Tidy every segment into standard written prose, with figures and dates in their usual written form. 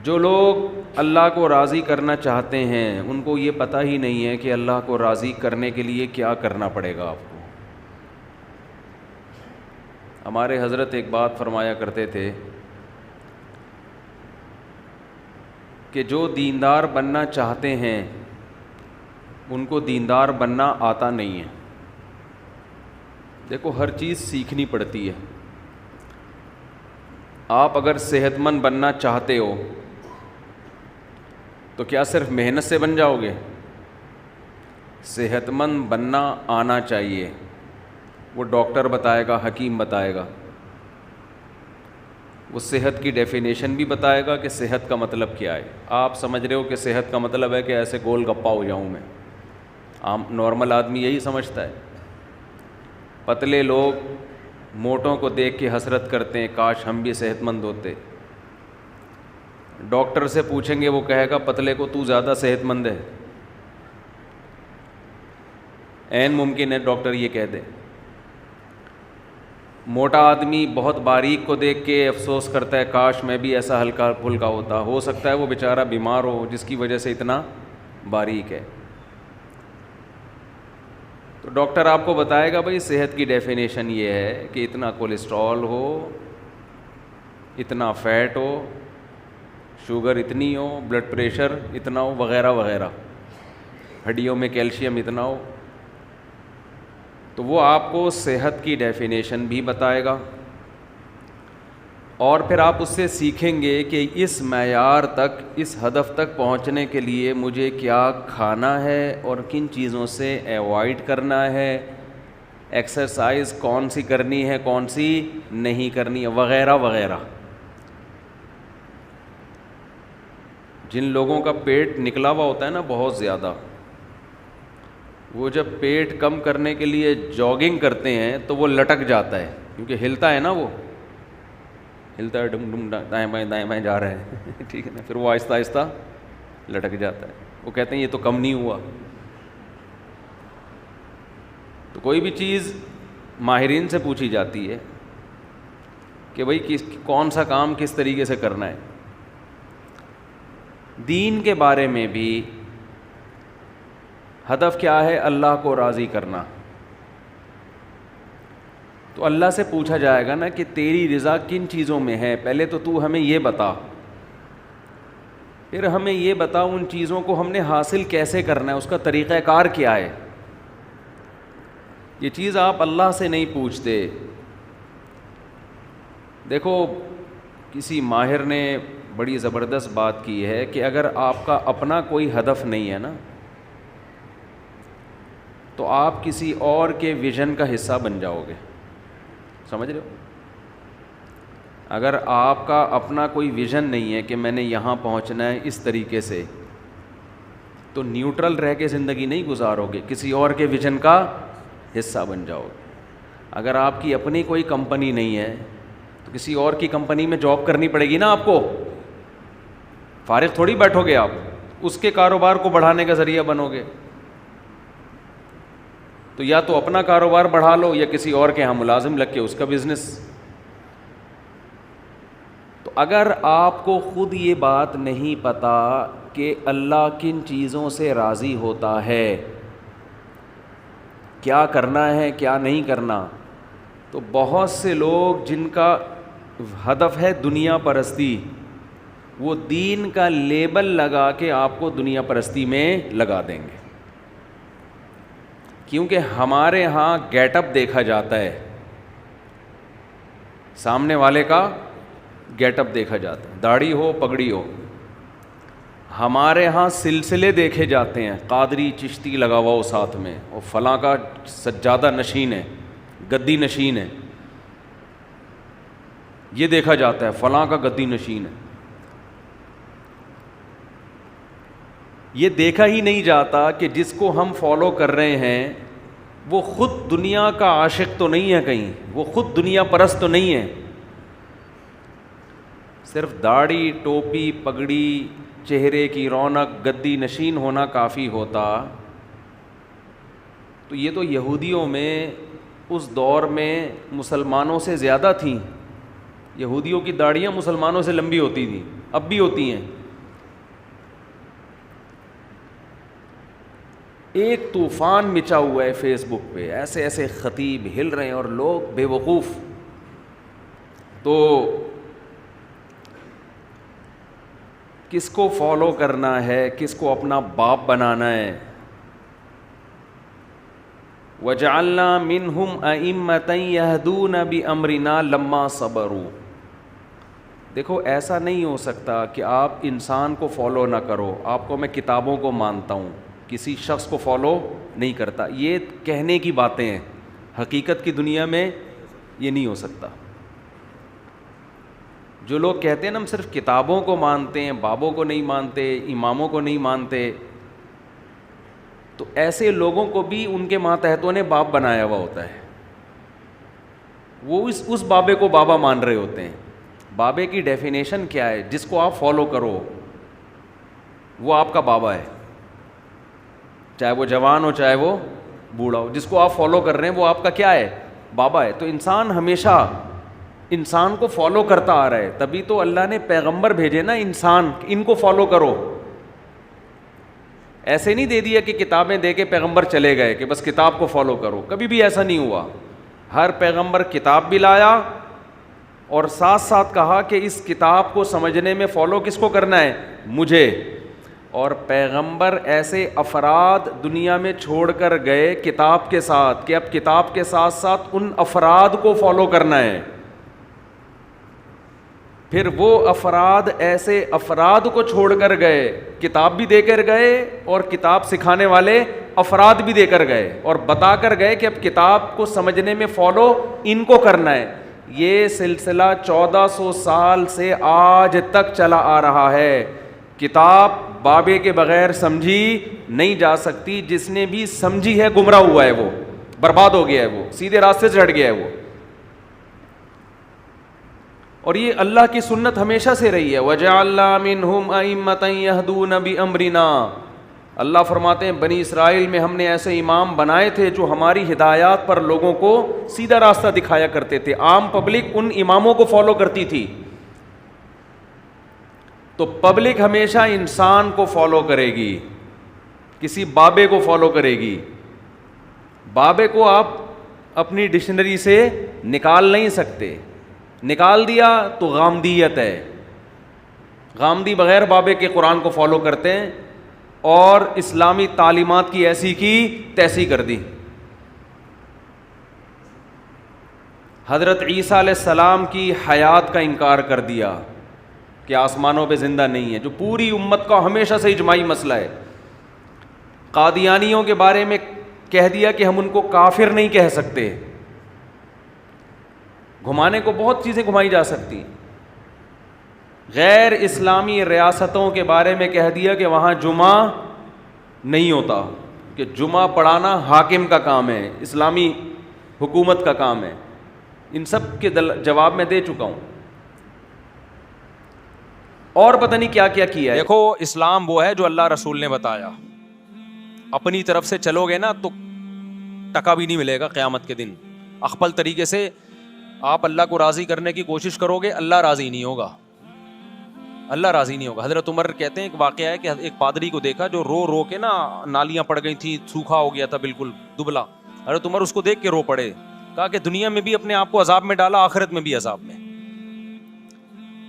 جو لوگ اللہ کو راضی کرنا چاہتے ہیں ان کو یہ پتہ ہی نہیں ہے کہ اللہ کو راضی کرنے کے لیے کیا کرنا پڑے گا آپ کو. ہمارے حضرت ایک بات فرمایا کرتے تھے کہ جو دیندار بننا چاہتے ہیں ان کو دیندار بننا آتا نہیں ہے. دیکھو ہر چیز سیکھنی پڑتی ہے. آپ اگر صحت مند بننا چاہتے ہو تو کیا صرف محنت سے بن جاؤ گے؟ صحت مند بننا آنا چاہیے. وہ ڈاکٹر بتائے گا، حکیم بتائے گا، وہ صحت کی ڈیفینیشن بھی بتائے گا کہ صحت کا مطلب کیا ہے. آپ سمجھ رہے ہو کہ صحت کا مطلب ہے کہ ایسے گول گپا ہو جاؤں میں. عام نارمل آدمی یہی سمجھتا ہے. پتلے لوگ موٹوں کو دیکھ کے حسرت کرتے ہیں کاش ہم بھی صحت مند ہوتے. ڈاکٹر سے پوچھیں گے وہ کہے گا پتلے کو تو زیادہ صحت مند ہے. عین ممکن ہے ڈاکٹر یہ کہہ دے. موٹا آدمی بہت باریک کو دیکھ کے افسوس کرتا ہے کاش میں بھی ایسا ہلکا پھلکا ہوتا. ہو سکتا ہے وہ بیچارہ بیمار ہو جس کی وجہ سے اتنا باریک ہے. تو ڈاکٹر آپ کو بتائے گا بھائی صحت کی ڈیفینیشن یہ ہے کہ اتنا کولیسٹرول ہو، اتنا فیٹ ہو، شوگر اتنی ہو، بلڈ پریشر اتنا ہو، وغیرہ وغیرہ، ہڈیوں میں کیلشیم اتنا ہو. تو وہ آپ کو صحت کی ڈیفینیشن بھی بتائے گا اور پھر آپ اس سے سیکھیں گے کہ اس معیار تک، اس ہدف تک پہنچنے کے لیے مجھے کیا کھانا ہے اور کن چیزوں سے ایوائڈ کرنا ہے، ایکسرسائز کون سی کرنی ہے کون سی نہیں کرنی ہے، وغیرہ وغیرہ. جن لوگوں کا پیٹ نکلا ہوا ہوتا ہے نا بہت زیادہ، وہ جب پیٹ کم کرنے کے لیے جاگنگ کرتے ہیں تو وہ لٹک جاتا ہے کیونکہ ہلتا ہے نا، وہ ہلتا ہے، ڈم ڈم دائیں بائیں جا رہے ہیں ٹھیک ہے نا. پھر وہ آہستہ آہستہ لٹک جاتا ہے. وہ کہتے ہیں یہ تو کم نہیں ہوا. تو کوئی بھی چیز ماہرین سے پوچھی جاتی ہے کہ بھئی کون سا کام کس طریقے سے کرنا ہے. دین کے بارے میں بھی ہدف کیا ہے؟ اللہ کو راضی کرنا. تو اللہ سے پوچھا جائے گا نا کہ تیری رضا کن چیزوں میں ہے، پہلے تو ہمیں یہ بتا، پھر ہمیں یہ بتا ان چیزوں کو ہم نے حاصل کیسے کرنا ہے، اس کا طریقہ کار کیا ہے. یہ چیز آپ اللہ سے نہیں پوچھتے. دیکھو کسی ماہر نے بڑی زبردست بات کی ہے کہ اگر آپ کا اپنا کوئی ہدف نہیں ہے نا تو آپ کسی اور کے ویژن کا حصہ بن جاؤ گے. سمجھ رہے ہو؟ اگر آپ کا اپنا کوئی ویژن نہیں ہے کہ میں نے یہاں پہنچنا ہے اس طریقے سے، تو نیوٹرل رہ کے زندگی نہیں گزارو گے، کسی اور کے ویژن کا حصہ بن جاؤ گے. اگر آپ کی اپنی کوئی کمپنی نہیں ہے تو کسی اور کی کمپنی میں جاب کرنی پڑے گی نا آپ کو. فارغ تھوڑی بیٹھو گے آپ، اس کے کاروبار کو بڑھانے کا ذریعہ بنو گے. تو یا تو اپنا کاروبار بڑھا لو یا کسی اور کے ہاں ملازم لگ کے اس کا بزنس. تو اگر آپ کو خود یہ بات نہیں پتہ کہ اللہ کن چیزوں سے راضی ہوتا ہے، کیا کرنا ہے کیا نہیں کرنا، تو بہت سے لوگ جن کا ہدف ہے دنیا پرستی، وہ دین کا لیبل لگا کے آپ کو دنیا پرستی میں لگا دیں گے. کیونکہ ہمارے ہاں گیٹ اپ دیکھا جاتا ہے، سامنے والے کا گیٹ اپ دیکھا جاتا ہے، داڑھی ہو پگڑی ہو. ہمارے ہاں سلسلے دیکھے جاتے ہیں، قادری چشتی لگا ہوا ہو ساتھ میں، اور فلاں کا سجادہ نشین ہے، گدی نشین ہے، یہ دیکھا جاتا ہے فلاں کا گدی نشین ہے. یہ دیکھا ہی نہیں جاتا کہ جس کو ہم فالو کر رہے ہیں وہ خود دنیا کا عاشق تو نہیں ہے، کہیں وہ خود دنیا پرست تو نہیں ہے. صرف داڑھی ٹوپی پگڑی چہرے کی رونق گدی نشین ہونا کافی ہوتا تو یہ تو یہودیوں میں اس دور میں مسلمانوں سے زیادہ تھیں. یہودیوں کی داڑھیاں مسلمانوں سے لمبی ہوتی تھیں، اب بھی ہوتی ہیں. ایک طوفان مچا ہوا ہے فیس بک پہ، ایسے ایسے خطیب ہل رہے ہیں اور لوگ بے وقوف. تو کس کو فالو کرنا ہے، کس کو اپنا باپ بنانا ہے؟ وَجَعَلْنَا مِنْهُمْ أَئِمَّةً يَهْدُونَ بِأَمْرِنَا لَمَّا صَبَرُوا. دیکھو ایسا نہیں ہو سکتا کہ آپ انسان کو فالو نہ کرو. آپ کو میں کتابوں کو مانتا ہوں، کسی شخص کو فالو نہیں کرتا. یہ کہنے کی باتیں ہیں، حقیقت کی دنیا میں یہ نہیں ہو سکتا. جو لوگ کہتے ہیں نا ہم صرف کتابوں کو مانتے ہیں، بابوں کو نہیں مانتے، اماموں کو نہیں مانتے، تو ایسے لوگوں کو بھی ان کے ماتحتوں نے باپ بنایا ہوا ہوتا ہے. وہ اس بابے کو بابا مان رہے ہوتے ہیں. بابے کی ڈیفینیشن کیا ہے؟ جس کو آپ فالو کرو وہ آپ کا بابا ہے، چاہے وہ جوان ہو چاہے وہ بوڑھا ہو. جس کو آپ فالو کر رہے ہیں وہ آپ کا کیا ہے؟ بابا ہے. تو انسان ہمیشہ انسان کو فالو کرتا آ رہا ہے. تبھی تو اللہ نے پیغمبر بھیجے نا انسان، ان کو فالو کرو. ایسے نہیں دے دیا کہ کتابیں دے کے پیغمبر چلے گئے کہ بس کتاب کو فالو کرو. کبھی بھی ایسا نہیں ہوا. ہر پیغمبر کتاب بھی لایا اور ساتھ ساتھ کہا کہ اس کتاب کو سمجھنے میں فالو کس کو کرنا ہے؟ مجھے. اور پیغمبر ایسے افراد دنیا میں چھوڑ کر گئے کتاب کے ساتھ کہ اب کتاب کے ساتھ ساتھ ان افراد کو فالو کرنا ہے. پھر وہ افراد ایسے افراد کو چھوڑ کر گئے، کتاب بھی دے کر گئے اور کتاب سکھانے والے افراد بھی دے کر گئے اور بتا کر گئے کہ اب کتاب کو سمجھنے میں فالو ان کو کرنا ہے. یہ سلسلہ 1400 سال سے آج تک چلا آ رہا ہے. کتاب بابے کے بغیر سمجھی نہیں جا سکتی. جس نے بھی سمجھی ہے گمراہ ہوا ہے، وہ برباد ہو گیا ہے، وہ سیدھے راستے سے ہٹ گیا ہے وہ. اور یہ اللہ کی سنت ہمیشہ سے رہی ہے. وَجَعَلْنَا مِنْهُمْ أَئِمَّةً يَهْدُونَ بِأَمْرِنَا. اللہ فرماتے ہیں بنی اسرائیل میں ہم نے ایسے امام بنائے تھے جو ہماری ہدایات پر لوگوں کو سیدھا راستہ دکھایا کرتے تھے. عام پبلک ان اماموں کو فالو کرتی تھی. تو پبلک ہمیشہ انسان کو فالو کرے گی، کسی بابے کو فالو کرے گی. بابے کو آپ اپنی ڈکشنری سے نکال نہیں سکتے. نکال دیا تو غامدیت ہے. غامدی بغیر بابے کے قرآن کو فالو کرتے ہیں اور اسلامی تعلیمات کی ایسی کی تیسی کر دی. حضرت عیسیٰ علیہ السلام کی حیات کا انکار کر دیا کہ آسمانوں پہ زندہ نہیں ہے، جو پوری امت کا ہمیشہ سے اجماعی مسئلہ ہے. قادیانیوں کے بارے میں کہہ دیا کہ ہم ان کو کافر نہیں کہہ سکتے. گھمانے کو بہت چیزیں گھمائی جا سکتی. غیر اسلامی ریاستوں کے بارے میں کہہ دیا کہ وہاں جمعہ نہیں ہوتا، کہ جمعہ پڑھانا حاکم کا کام ہے، اسلامی حکومت کا کام ہے. ان سب کے جواب میں دے چکا ہوں. اور پتہ نہیں کیا کیا کیا ہے. دیکھو اسلام وہ ہے جو اللہ رسول نے بتایا. اپنی طرف سے چلو گے نا تو ٹکا بھی نہیں ملے گا قیامت کے دن. اخپل طریقے سے آپ اللہ کو راضی کرنے کی کوشش کرو گے، اللہ راضی نہیں ہوگا. اللہ راضی نہیں ہوگا. حضرت عمر کہتے ہیں ایک واقعہ ہے کہ ایک پادری کو دیکھا جو رو رو کے نا نالیاں پڑ گئی تھیں، سوکھا ہو گیا تھا بالکل دبلا. حضرت عمر اس کو دیکھ کے رو پڑے. کہا کہ دنیا میں بھی اپنے آپ کو عذاب میں ڈالا، آخرت میں بھی عذاب میں،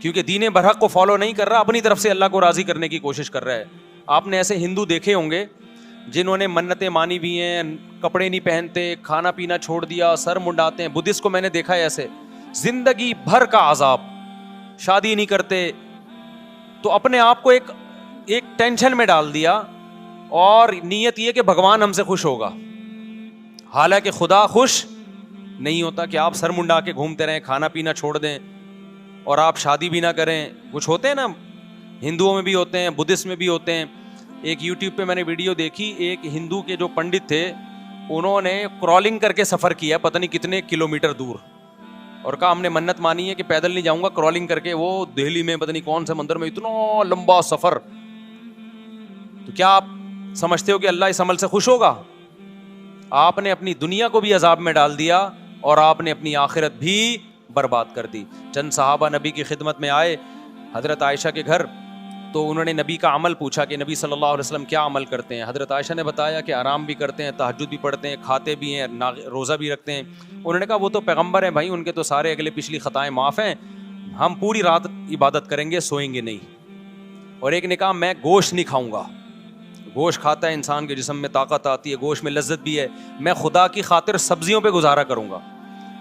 کیونکہ دین برحق کو فالو نہیں کر رہا، اپنی طرف سے اللہ کو راضی کرنے کی کوشش کر رہا ہے. آپ نے ایسے ہندو دیکھے ہوں گے جنہوں نے منتیں مانی بھی ہیں، کپڑے نہیں پہنتے، کھانا پینا چھوڑ دیا، سر منڈاتے ہیں. بدھسٹ کو میں نے دیکھا ہے ایسے، زندگی بھر کا عذاب، شادی نہیں کرتے، تو اپنے آپ کو ایک ٹینشن میں ڈال دیا اور نیت یہ کہ بھگوان ہم سے خوش ہوگا. حالانکہ خدا خوش نہیں ہوتا کہ آپ سر منڈا کے گھومتے رہیں، کھانا پینا چھوڑ دیں اور آپ شادی بھی نہ کریں. کچھ ہوتے ہیں نا، ہندوؤں میں بھی ہوتے ہیں، بدھسٹ میں بھی ہوتے ہیں. ایک یوٹیوب پہ میں نے ویڈیو دیکھی، ایک ہندو کے جو پنڈت تھے انہوں نے کرالنگ کر کے سفر کیا پتہ نہیں کتنے کلومیٹر دور، اور کہا ہم نے منت مانی ہے کہ پیدل نہیں جاؤں گا، کرالنگ کر کے. وہ دہلی میں پتہ نہیں کون سے مندر میں، اتنا لمبا سفر. تو کیا آپ سمجھتے ہو کہ اللہ اس عمل سے خوش ہوگا؟ آپ نے اپنی دنیا کو بھی عذاب میں ڈال دیا اور آپ نے اپنی آخرت بھی برباد کر دی. چند صحابہ نبی کی خدمت میں آئے حضرت عائشہ کے گھر، تو انہوں نے نبی کا عمل پوچھا کہ نبی صلی اللہ علیہ وسلم کیا عمل کرتے ہیں. حضرت عائشہ نے بتایا کہ آرام بھی کرتے ہیں, تہجد بھی پڑھتے ہیں, کھاتے بھی ہیں, روزہ بھی رکھتے ہیں. انہوں نے کہا وہ تو پیغمبر ہیں بھائی, ان کے تو سارے اگلے پچھلی خطائیں معاف ہیں, ہم پوری رات عبادت کریں گے, سوئیں گے نہیں. اور ایک نے کہا میں گوشت نہیں کھاؤں گا, گوشت کھاتا ہے انسان کے جسم میں طاقت آتی ہے, گوشت میں لذت بھی ہے, میں خدا کی خاطر سبزیوں پہ گزارا کروں گا.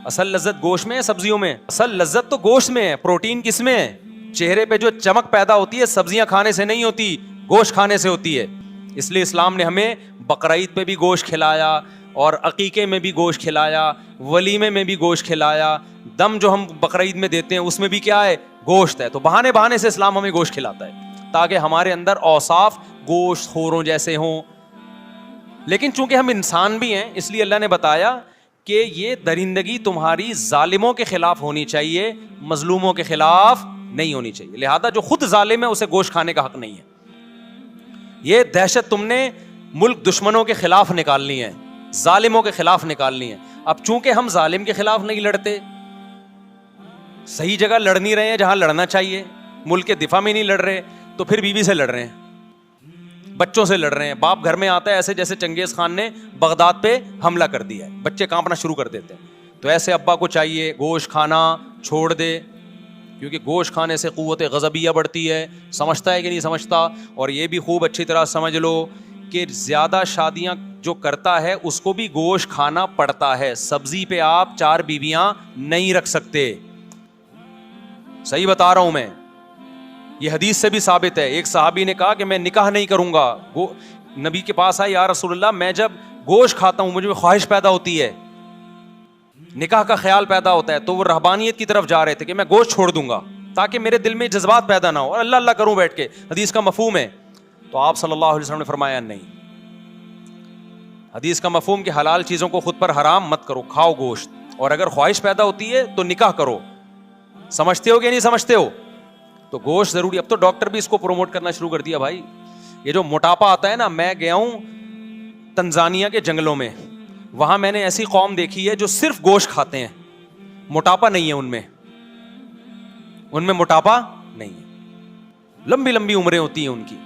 اصل لذت گوشت میں ہے سبزیوں میں؟ اصل لذت تو گوشت میں ہے. پروٹین کس میں ہے؟ چہرے پہ جو چمک پیدا ہوتی ہے سبزیاں کھانے سے نہیں ہوتی, گوشت کھانے سے ہوتی ہے. اس لیے اسلام نے ہمیں بقرعید پہ بھی گوشت کھلایا, اور عقیقے میں بھی گوشت کھلایا, ولیمے میں بھی گوشت کھلایا, دم جو ہم بقرعید میں دیتے ہیں اس میں بھی کیا ہے؟ گوشت ہے. تو بہانے بہانے سے اسلام ہمیں گوشت کھلاتا ہے تاکہ ہمارے اندر اوصاف گوشت خوروں جیسے ہوں. لیکن چونکہ ہم انسان بھی ہیں اس لیے اللہ نے بتایا کہ یہ درندگی تمہاری ظالموں کے خلاف ہونی چاہیے, مظلوموں کے خلاف نہیں ہونی چاہیے. لہذا جو خود ظالم ہے اسے گوشت کھانے کا حق نہیں ہے. یہ دہشت تم نے ملک دشمنوں کے خلاف نکالنی ہے, ظالموں کے خلاف نکالنی ہے. اب چونکہ ہم ظالم کے خلاف نہیں لڑتے, صحیح جگہ لڑ نہیں رہے ہیں جہاں لڑنا چاہیے, ملک کے دفاع میں نہیں لڑ رہے, تو پھر بیوی سے لڑ رہے ہیں, بچوں سے لڑ رہے ہیں. باپ گھر میں آتا ہے ایسے جیسے چنگیز خان نے بغداد پہ حملہ کر دیا ہے, بچے کانپنا شروع کر دیتے ہیں. تو ایسے ابا کو چاہیے گوشت کھانا چھوڑ دے, کیونکہ گوشت کھانے سے قوت غضبیہ بڑھتی ہے. سمجھتا ہے کہ نہیں سمجھتا؟ اور یہ بھی خوب اچھی طرح سمجھ لو کہ زیادہ شادیاں جو کرتا ہے اس کو بھی گوشت کھانا پڑتا ہے. سبزی پہ آپ 4 بیویاں نہیں رکھ سکتے, صحیح بتا رہا ہوں میں, یہ حدیث سے بھی ثابت ہے. ایک صحابی نے کہا کہ میں نکاح نہیں کروں گا, نبی کے پاس آئے, یا رسول اللہ میں جب گوشت کھاتا ہوں مجھے خواہش پیدا ہوتی ہے, نکاح کا خیال پیدا ہوتا ہے. تو وہ رہبانیت کی طرف جا رہے تھے کہ میں گوشت چھوڑ دوں گا تاکہ میرے دل میں جذبات پیدا نہ ہو اور اللہ اللہ کروں بیٹھ کے. حدیث کا مفہوم ہے. تو آپ صلی اللہ علیہ وسلم نے فرمایا نہیں, حدیث کا مفہوم کہ حلال چیزوں کو خود پر حرام مت کرو, کھاؤ گوشت, اور اگر خواہش پیدا ہوتی ہے تو نکاح کرو. سمجھتے ہو کہ نہیں سمجھتے ہو؟ تو گوشت ضروری. اب تو ڈاکٹر بھی اس کو پروموٹ کرنا شروع کر دیا بھائی. یہ جو موٹاپا آتا ہے نا, میں گیا ہوں تنزانیہ کے جنگلوں میں, وہاں میں نے ایسی قوم دیکھی ہے جو صرف گوشت کھاتے ہیں, موٹاپا نہیں ہے ان میں موٹاپا نہیں ہے, لمبی لمبی عمریں ہوتی ہیں ان کی.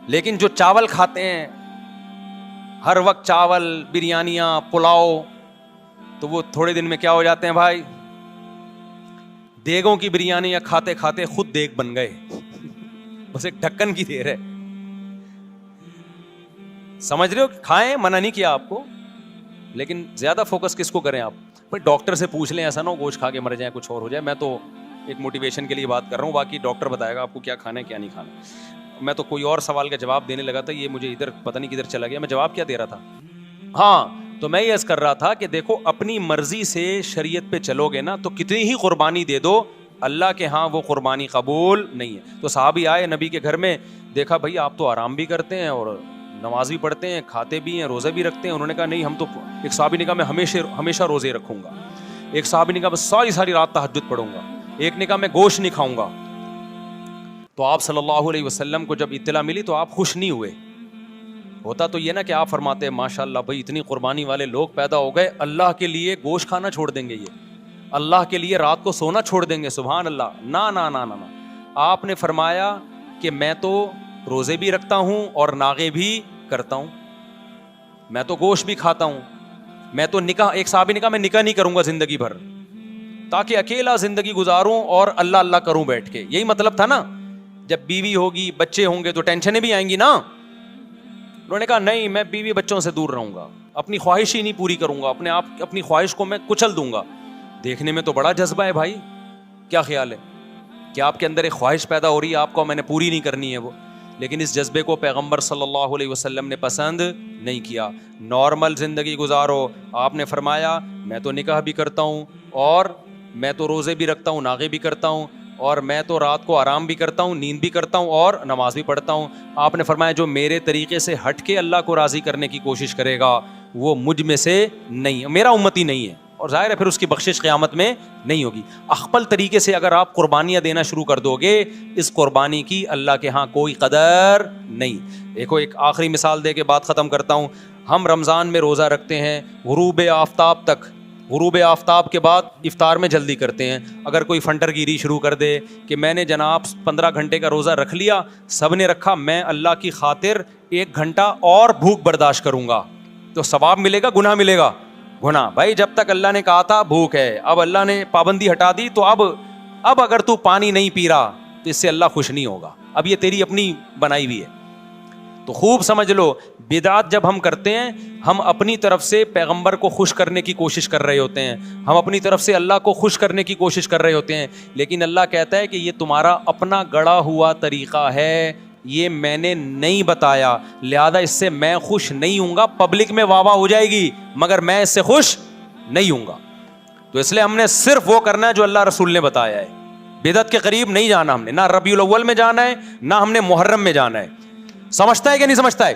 لیکن جو چاول کھاتے ہیں ہر وقت, چاول, بریانیاں, پلاؤ, تو وہ تھوڑے دن میں کیا ہو جاتے ہیں بھائی, دیگوں کی بریانی کھاتے کھاتے خود دیگ بن گئے. بس ایک ڈھکن کی دیر ہے. سمجھ رہے ہو؟ کھائیں, منع نہیں کیا آپ کو, لیکن زیادہ فوکس کس کو کریں آپ؟ بھائی ڈاکٹر سے پوچھ لیں, ایسا نہ ہو گوشت کھا کے مر جائیں, کچھ اور ہو جائے. میں تو ایک موٹیویشن کے لیے بات کر رہا ہوں, باقی ڈاکٹر بتائے گا آپ کو کیا کھانا ہے کیا نہیں کھانا. میں تو کوئی اور سوال کا جواب دینے لگا تھا, یہ مجھے ادھر پتہ نہیں کدھر چلا گیا. میں جواب کیا دے رہا تھا؟ ہاں, تو میں یہ عرض کر رہا تھا کہ دیکھو اپنی مرضی سے شریعت پہ چلو گے نا تو کتنی ہی قربانی دے دو, اللہ کے ہاں وہ قربانی قبول نہیں ہے. تو صحابی آئے نبی کے گھر میں, دیکھا بھائی آپ تو آرام بھی کرتے ہیں اور نماز بھی پڑھتے ہیں, کھاتے بھی ہیں, روزے بھی رکھتے ہیں. انہوں نے کہا نہیں ہم تو, ایک صحابی نے کہا میں ہمیشہ روزے رکھوں گا, ایک صحابی نے کہا بس ساری رات تہجد پڑھوں گا, ایک نے کہا میں گوشت نہیں کھاؤں گا. تو آپ صلی اللہ علیہ وسلم کو جب اطلاع ملی تو آپ خوش نہیں ہوئے. ہوتا تو یہ نا کہ آپ فرماتے ہیں ماشاء اللہ بھائی اتنی قربانی والے لوگ پیدا ہو گئے, اللہ کے لیے گوشت کھانا چھوڑ دیں گے, یہ اللہ کے لیے رات کو سونا چھوڑ دیں گے, سبحان اللہ. نا, آپ نے فرمایا کہ میں تو روزے بھی رکھتا ہوں اور ناغے بھی کرتا ہوں, میں تو گوشت بھی کھاتا ہوں, میں تو نکاح, ایک صحابی نے کہا میں نکاح نہیں کروں گا زندگی بھر تاکہ اکیلا زندگی گزاروں اور اللہ اللہ کروں بیٹھ کے. یہی مطلب تھا نا, جب بیوی ہوگی بچے ہوں گے تو ٹینشنیں بھی آئیں گی نا. انہوں نے کہا نہیں میں بیوی بچوں سے دور رہوں گا, اپنی خواہش ہی نہیں پوری کروں گا, اپنی خواہش کو میں کچل دوں گا. دیکھنے میں تو بڑا جذبہ ہے بھائی, کیا خیال ہے کہ آپ کے اندر ایک خواہش پیدا ہو رہی ہے, آپ کو میں نے پوری نہیں کرنی ہے وہ, لیکن اس جذبے کو پیغمبر صلی اللہ علیہ وسلم نے پسند نہیں کیا. نارمل زندگی گزارو. آپ نے فرمایا میں تو نکاح بھی کرتا ہوں اور میں تو روزے بھی رکھتا ہوں, ناغے بھی کرتا ہوں, اور میں تو رات کو آرام بھی کرتا ہوں, نیند بھی کرتا ہوں اور نماز بھی پڑھتا ہوں. آپ نے فرمایا جو میرے طریقے سے ہٹ کے اللہ کو راضی کرنے کی کوشش کرے گا وہ مجھ میں سے نہیں, میرا امتی نہیں ہے, اور ظاہر ہے پھر اس کی بخشش قیامت میں نہیں ہوگی. اخپل طریقے سے اگر آپ قربانیاں دینا شروع کر دو گے, اس قربانی کی اللہ کے ہاں کوئی قدر نہیں. دیکھو ایک آخری مثال دے کے بات ختم کرتا ہوں. ہم رمضان میں روزہ رکھتے ہیں غروب آفتاب تک, غروب آفتاب کے بعد افطار میں جلدی کرتے ہیں. اگر کوئی فنٹر گیری شروع کر دے کہ میں نے جناب 15 گھنٹے کا روزہ رکھ لیا, سب نے رکھا, میں اللہ کی خاطر 1 گھنٹا اور بھوک برداشت کروں گا, تو ثواب ملے گا گناہ ملے گا؟ گناہ. بھائی جب تک اللہ نے کہا تھا بھوک ہے, اب اللہ نے پابندی ہٹا دی, تو اب اگر تو پانی نہیں پی رہا تو اس سے اللہ خوش نہیں ہوگا. اب یہ تیری اپنی بنائی ہوئی ہے. تو خوب سمجھ لو, بدعت جب ہم کرتے ہیں ہم اپنی طرف سے پیغمبر کو خوش کرنے کی کوشش کر رہے ہوتے ہیں, ہم اپنی طرف سے اللہ کو خوش کرنے کی کوشش کر رہے ہوتے ہیں, لیکن اللہ کہتا ہے کہ یہ تمہارا اپنا گڑا ہوا طریقہ ہے, یہ میں نے نہیں بتایا, لہذا اس سے میں خوش نہیں ہوں گا. پبلک میں واہ واہ ہو جائے گی مگر میں اس سے خوش نہیں ہوں گا. تو اس لیے ہم نے صرف وہ کرنا ہے جو اللہ رسول نے بتایا ہے. بدعت کے قریب نہیں جانا ہم نے, نہ ربیع الاول میں جانا ہے, نہ ہم نے محرم میں جانا ہے. سمجھتا ہے کہ نہیں سمجھتا ہے؟